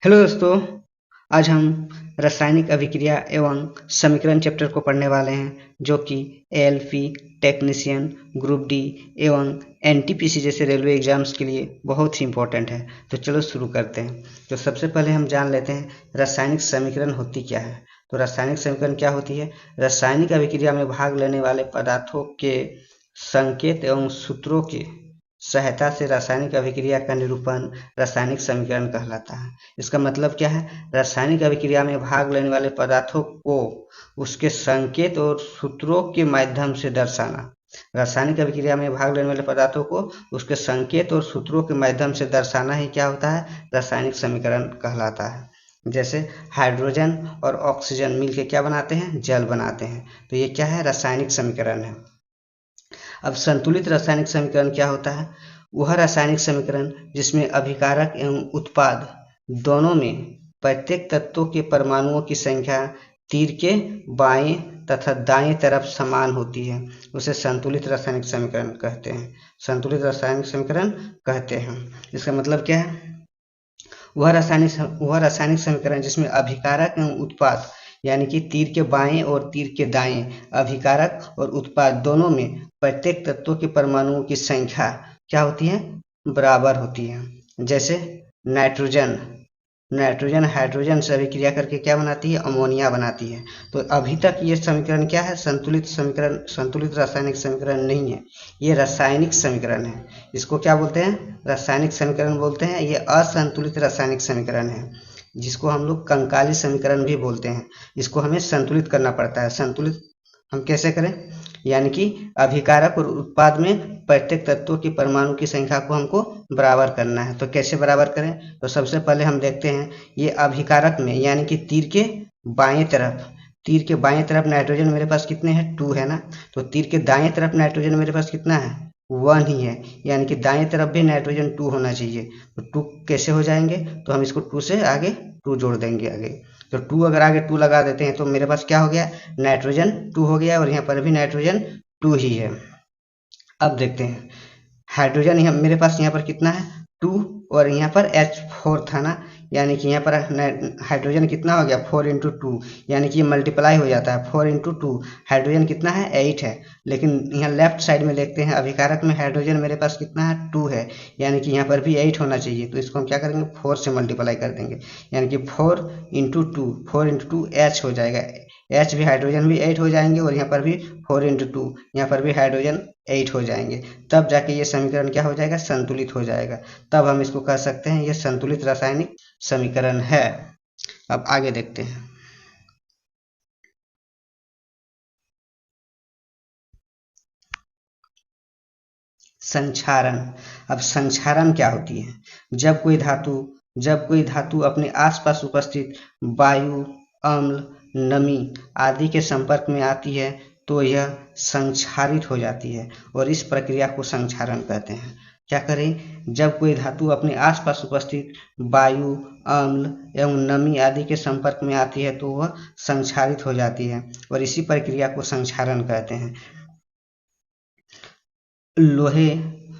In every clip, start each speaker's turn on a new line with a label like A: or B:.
A: Hello दोस्तों। आज हम रासायनिक अभिक्रिया एवं समीकरण चैप्टर को पढ़ने वाले हैं, जो कि एएलपी, टेक्नीशियन, ग्रुप डी एवं एनटीपीसी जैसे रेलवे एग्जाम्स के लिए बहुत ही इम्पोर्टेंट है। तो चलो शुरू करते हैं। तो सबसे पहले हम जान लेते हैं रासायनिक समीकरण होती क्या है। तो रासायनिक समीकरण क्या होती है? रासायनिक अभिक्रिया में भाग लेने वाले पदार्थों के संकेत एवं सूत्रों की सहायता से रासायनिक अभिक्रिया का निरूपण रासायनिक समीकरण कहलाता है। इसका मतलब क्या है? रासायनिक अभिक्रिया में भाग लेने वाले पदार्थों को उसके संकेत और सूत्रों के माध्यम से दर्शाना। रासायनिक अभिक्रिया में भाग लेने वाले पदार्थों को उसके संकेत और सूत्रों के माध्यम से दर्शाना ही क्या होता है? रासायनिक समीकरण कहलाता है। जैसे हाइड्रोजन और ऑक्सीजन मिलकर क्या बनाते हैं? जल बनाते हैं। तो ये क्या है? रासायनिक समीकरण है। अब संतुलित रासायनिक समीकरण क्या होता है? वह रासायनिक समीकरण जिसमें अभिकारक एवं उत्पाद दोनों में प्रत्येक तत्वों के परमाणुओं की संख्या तीर के बाएं तथा दाएं तरफ समान होती है, उसे संतुलित रासायनिक समीकरण कहते हैं। संतुलित रासायनिक समीकरण कहते हैं। इसका मतलब क्या है? वह रासायनिक समीकरण जिसमें अभिकारक एवं उत्पाद यानी कि तीर के बाएं और तीर के दाएं अभिकारक और उत्पाद दोनों में प्रत्येक तत्वों के परमाणुओं की संख्या क्या होती है? बराबर होती है। जैसे नाइट्रोजन नाइट्रोजन हाइड्रोजन से अभिक्रिया करके क्या बनाती है? अमोनिया बनाती है। तो अभी तक ये समीकरण क्या है? संतुलित समीकरण, संतुलित रासायनिक समीकरण नहीं है, ये रासायनिक समीकरण है। इसको क्या बोलते हैं? रासायनिक समीकरण बोलते हैं। ये असंतुलित रासायनिक समीकरण है, जिसको हम लोग कंकाली समीकरण भी बोलते हैं। इसको हमें संतुलित करना पड़ता है। संतुलित हम कैसे करें? यानी कि अभिकारक और उत्पाद में प्रत्येक तत्वों की परमाणु की संख्या को हमको बराबर करना है। तो कैसे बराबर करें? तो सबसे पहले हम देखते हैं, ये अभिकारक में यानी कि तीर के बाएं तरफ नाइट्रोजन मेरे पास कितने हैं? 2 है ना। तो तीर के दाएं तरफ नाइट्रोजन मेरे पास कितना है? 1 ही है। यानी कि दाएं तरफ भी नाइट्रोजन 2 होना चाहिए। तो 2 कैसे हो जाएंगे? तो हम इसको 2 से आगे 2 जोड़ देंगे आगे। तो 2 अगर आगे 2 लगा देते हैं तो मेरे पास क्या हो गया? नाइट्रोजन 2 हो गया, और यहाँ पर भी नाइट्रोजन 2 ही है। अब देखते हैं, हाइड्रोजन यहाँ मेरे पास यहाँ पर कितना है? 2, और यहाँ पर H4 था ना। यानी कि यहाँ पर हाइड्रोजन कितना हो गया? 4 इंटू 2, यानी कि ये मल्टीप्लाई हो जाता है। 4 इंटू 2 हाइड्रोजन कितना है? 8 है। लेकिन यहाँ लेफ्ट साइड में देखते हैं, अभिकारक में हाइड्रोजन मेरे पास कितना है? 2 है। यानी कि यहाँ पर भी 8 होना चाहिए। तो इसको हम क्या करेंगे? 4 से मल्टीप्लाई कर देंगे। यानी कि 4 इंटू 2 H हो जाएगा। H भी, हाइड्रोजन भी 8 हो जाएंगे, और यहाँ पर भी 4 इंटू 2, यहाँ पर भी हाइड्रोजन 8 हो जाएंगे। तब जाके ये समीकरण क्या हो जाएगा? संतुलित हो जाएगा। तब हम इसको कह सकते हैं ये संतुलित रासायनिक समीकरण है। अब आगे देखते हैं। संक्षारण। अब संक्षारण क्या होती है? जब कोई धातु जब कोई धातु अपने आसपास उपस्थित वायु, अम्ल, नमी आदि के संपर्क में आती है तो यह संक्षारित हो जाती है, और इस प्रक्रिया को संक्षारण कहते हैं। क्या करें? जब कोई धातु अपने आसपास उपस्थित वायु, अम्ल एवं नमी आदि के संपर्क में आती है तो वह संक्षारित हो जाती है, और इसी प्रक्रिया को संक्षारण कहते हैं। लोहे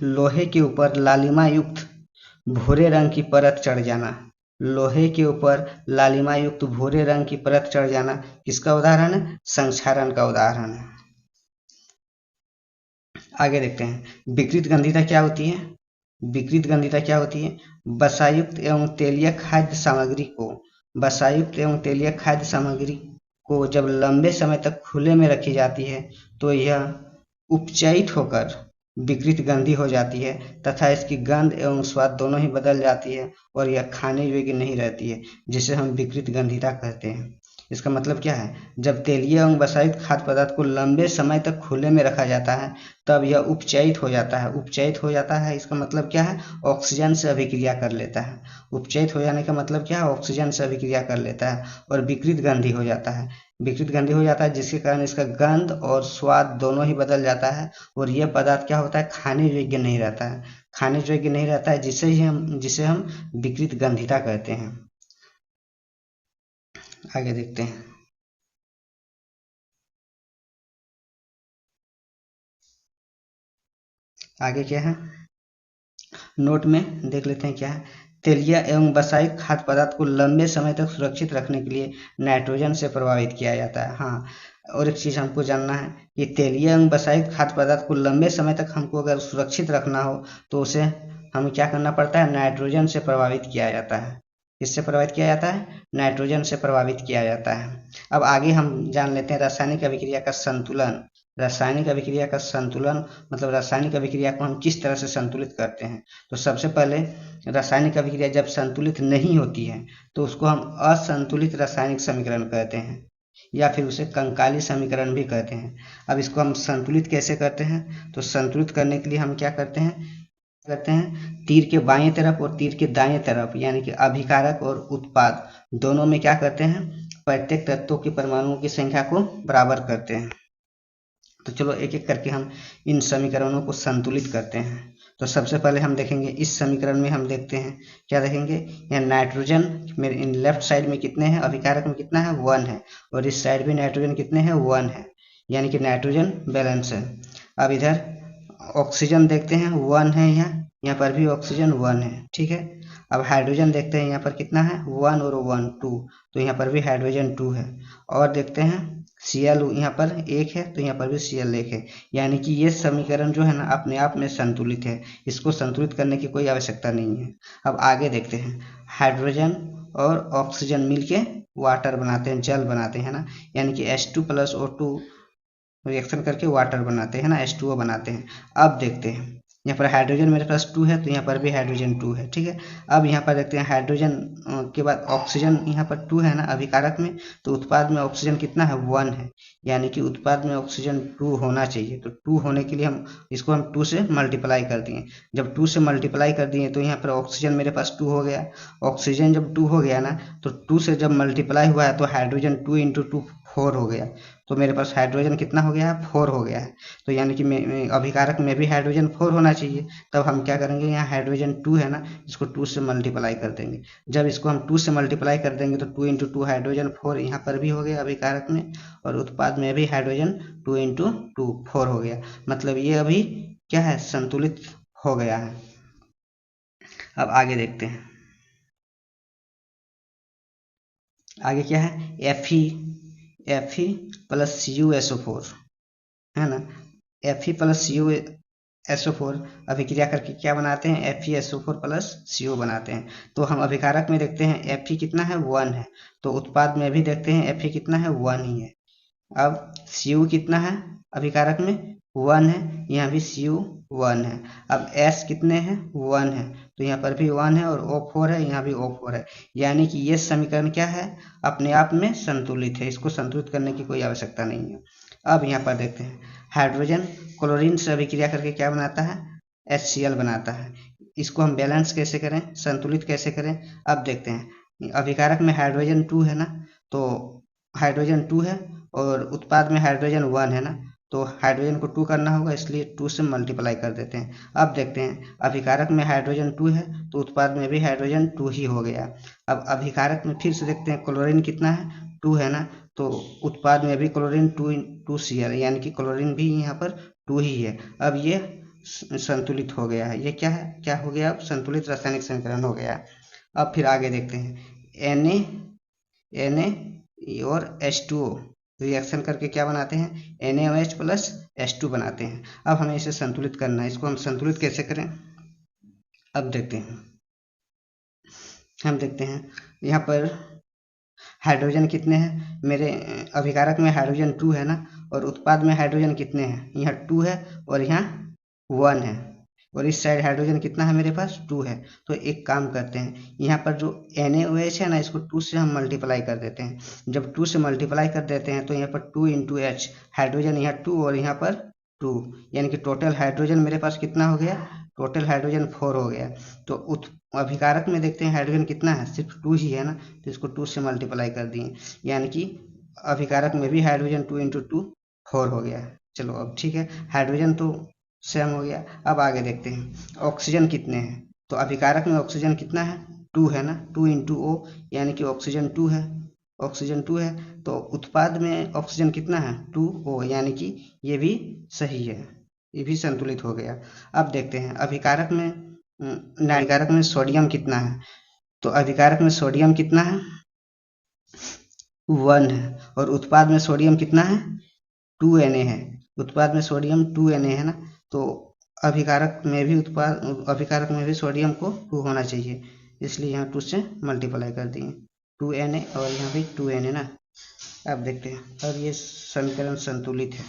A: लोहे के ऊपर लालिमा युक्त भूरे रंग की परत चढ़ जाना। लोहे के ऊपर लालिमा युक्त भूरे रंग की परत चढ़ जाना किसका उदाहरण है? संक्षारण का उदाहरण है। आगे देखते हैं, विकृत गंधिता क्या होती है? विकृत गंधिता क्या होती है? वसायुक्त एवं तेलीय खाद्य सामग्री को वसायुक्त एवं तेलीय खाद्य सामग्री को जब लंबे समय तक खुले में रखी जाती है तो यह उपचयित होकर विकृत गंधी हो जाती है, तथा इसकी गंध एवं स्वाद दोनों ही बदल जाती है, और यह खाने योग्य नहीं रहती है, जिसे हम विकृत गंधिता कहते हैं। इसका मतलब क्या है? जब तेलीय एवं वसायुक्त खाद्य पदार्थ को लंबे समय तक खुले में रखा जाता है तब यह उपचयित हो जाता है। उपचयित हो जाता है, इसका मतलब क्या है? ऑक्सीजन से अभिक्रिया कर लेता है। उपचयित हो जाने का मतलब क्या है? ऑक्सीजन से अभिक्रिया कर लेता है, और विकृत गंधी हो जाता है। विकृत गंधी हो जाता है, जिसके कारण इसका गंध और स्वाद दोनों ही बदल जाता है, और यह पदार्थ क्या होता है? खाने योग्य नहीं रहता है। खाने योग्य नहीं रहता है, जिसे हम विकृत गंधिता कहते हैं। आगे देखते हैं। आगे क्या है? नोट में देख लेते हैं क्या है। तेलीय एवं बसाई खाद्य पदार्थ को लंबे समय तक सुरक्षित रखने के लिए नाइट्रोजन से प्रभावित किया जाता है। हाँ, और एक चीज़ हमको जानना है कि तेलीय एवं बसाई खाद्य पदार्थ को लंबे समय तक हमको अगर सुरक्षित रखना हो तो उसे हमें क्या करना पड़ता है, नाइट्रोजन से प्रभावित किया जाता है। किससे प्रभावित किया जाता है, नाइट्रोजन से प्रभावित किया जाता है। अब आगे हम जान लेते हैं रासायनिक अभिक्रिया का संतुलन। रासायनिक अभिक्रिया का संतुलन मतलब रासायनिक अभिक्रिया को हम किस तरह से संतुलित करते हैं। तो सबसे पहले रासायनिक अभिक्रिया जब संतुलित नहीं होती है तो उसको हम असंतुलित रासायनिक समीकरण कहते हैं या फिर उसे कंकाली समीकरण भी कहते हैं। अब इसको हम संतुलित कैसे करते हैं, तो संतुलित करने के लिए हम क्या करते हैं तीर के बाएं तरफ और तीर के दाएं तरफ यानी कि अभिकारक और उत्पाद दोनों में क्या करते हैं, प्रत्येक तत्वों के परमाणुओं की संख्या को बराबर करते हैं। तो चलो एक एक करके हम इन समीकरणों को संतुलित करते हैं। तो सबसे पहले हम देखेंगे इस समीकरण में हम देखते हैं क्या देखेंगे, यहाँ नाइट्रोजन मेरे इन लेफ्ट साइड में कितने हैं, अभिकारक में कितना है 1 है, और इस साइड भी नाइट्रोजन कितने हैं 1 है, यानी कि नाइट्रोजन बैलेंस है। अब इधर ऑक्सीजन देखते हैं 1 है, यहाँ पर भी ऑक्सीजन 1 है, ठीक है। अब हाइड्रोजन देखते हैं यहाँ पर कितना है 1 और 1 2, तो यहाँ पर भी हाइड्रोजन 2 है। और देखते हैं Cl यहाँ पर 1 है तो यहाँ पर भी Cl 1 है, यानी कि ये समीकरण जो है ना अपने आप में संतुलित है, इसको संतुलित करने की कोई आवश्यकता नहीं है। अब आगे देखते हैं, हाइड्रोजन और ऑक्सीजन मिलके वाटर बनाते हैं, जल बनाते हैं ना, यानी कि H2 + O2 रिएक्शन करके वाटर बनाते हैं ना, H2O बनाते हैं। अब देखते हैं यहाँ पर हाइड्रोजन मेरे पास 2 है तो यहाँ पर भी हाइड्रोजन 2 है, ठीक है। अब यहाँ पर देखते हैं हाइड्रोजन के बाद ऑक्सीजन यहाँ पर 2 है ना अभिकारक में, तो उत्पाद में ऑक्सीजन कितना है 1 है, यानी कि उत्पाद में ऑक्सीजन 2 होना चाहिए। तो 2 होने के लिए हम इसको 2 से मल्टीप्लाई कर दिए। जब 2 से मल्टीप्लाई कर दिए तो यहाँ पर ऑक्सीजन मेरे पास 2 हो गया। ऑक्सीजन जब 2 हो गया ना तो 2 से जब मल्टीप्लाई हुआ है तो हाइड्रोजन 2 × 2 4 हो गया, तो मेरे पास हाइड्रोजन कितना हो गया है 4 हो गया है। तो यानी कि अभिकारक में भी हाइड्रोजन 4 होना चाहिए। तब हम क्या करेंगे, यहाँ हाइड्रोजन 2 है ना, इसको 2 से मल्टीप्लाई कर देंगे। जब इसको हम 2 से मल्टीप्लाई कर देंगे तो 2 × 2 हाइड्रोजन 4 यहाँ पर भी हो गया अभिकारक में, और उत्पाद में भी हाइड्रोजन 2 × 2 4 हो गया। मतलब ये अभी क्या है, संतुलित हो गया है। अब आगे देखते हैं, आगे क्या है Fe + CuSO4 है ना। Fe + CuSO4 अभिक्रिया करके क्या बनाते हैं, FeSO4 + CO बनाते हैं। तो हम अभिकारक में देखते हैं Fe कितना है 1 है, तो उत्पाद में भी देखते हैं Fe कितना है 1 ही है। अब Cu कितना है अभिकारक में 1 है, यहाँ भी Cu 1 है। अब S कितने हैं 1 है, तो यहाँ पर भी 1 है, और O4 है, यहाँ भी O4 है, यानी कि ये समीकरण क्या है, अपने आप में संतुलित है। इसको संतुलित करने की कोई आवश्यकता नहीं है। अब यहाँ पर देखते हैं हाइड्रोजन क्लोरीन से अभिक्रिया करके क्या बनाता है, HCl बनाता है। इसको हम बैलेंस कैसे करें, संतुलित कैसे करें, अब देखते हैं। अभिकारक में हाइड्रोजन 2 है ना, तो हाइड्रोजन 2 है और उत्पाद में हाइड्रोजन 1 है ना, तो हाइड्रोजन को 2 करना होगा, इसलिए 2 से मल्टीप्लाई कर देते हैं। अब देखते हैं अभिकारक में हाइड्रोजन 2 है तो उत्पाद में भी हाइड्रोजन 2 ही हो गया। अब अभिकारक में फिर से देखते हैं क्लोरीन कितना है 2 है ना, तो उत्पाद में भी क्लोरीन 2 Cl, यानी कि क्लोरीन भी यहाँ पर 2 ही है। अब ये संतुलित हो गया है, ये क्या है, क्या हो गया, अब संतुलित रासायनिक समीकरण हो गया। अब फिर आगे देखते हैं Na और H2O रिएक्शन करके क्या बनाते हैं, NaOH + H2 बनाते हैं। अब हमें इसे संतुलित करना है, इसको हम संतुलित कैसे करें, अब देखते हैं। हम देखते हैं यहाँ पर हाइड्रोजन कितने हैं, मेरे अभिकारक में हाइड्रोजन 2 है ना, और उत्पाद में हाइड्रोजन कितने हैं, यहाँ 2 है और यहाँ 1 है, और इस साइड हाइड्रोजन कितना है मेरे पास 2 है। तो एक काम करते हैं, यहाँ पर जो NaOH है ना, इसको 2 से हम मल्टीप्लाई कर देते हैं। जब 2 से मल्टीप्लाई कर देते हैं तो यहाँ पर 2 × H, हाइड्रोजन यहाँ 2 और यहाँ पर 2, यानी कि टोटल हाइड्रोजन मेरे पास कितना हो गया, टोटल हाइड्रोजन 4 हो गया। तो अभिकारक में देखते हैं हाइड्रोजन कितना है, सिर्फ 2 ही है ना, तो इसको 2 से मल्टीप्लाई कर दिए, यानी कि अभिकारक में भी हाइड्रोजन 2 × 2 4 हो गया। चलो अब ठीक है, हाइड्रोजन तो सेम हो गया। अब आगे देखते हैं ऑक्सीजन कितने हैं, तो अभिकारक में ऑक्सीजन कितना है 2 है ना, 2 × O, यानी कि ऑक्सीजन 2 है, ऑक्सीजन 2 है। तो उत्पाद में ऑक्सीजन कितना है 2O, यानी कि ये भी सही है, ये भी संतुलित हो गया। अब देखते हैं अभिकारक में अभिकारक में सोडियम कितना है, तो अभिकारक में सोडियम कितना है 1 है, और उत्पाद में सोडियम कितना है 2Na है। उत्पाद में सोडियम 2Na है ना, तो अभिकारक में भी सोडियम को 2 होना चाहिए, इसलिए यहाँ 2 से मल्टीप्लाई कर दिए 2Na और यहाँ भी 2Na ना। अब देखते हैं, अब ये समीकरण संतुलित है।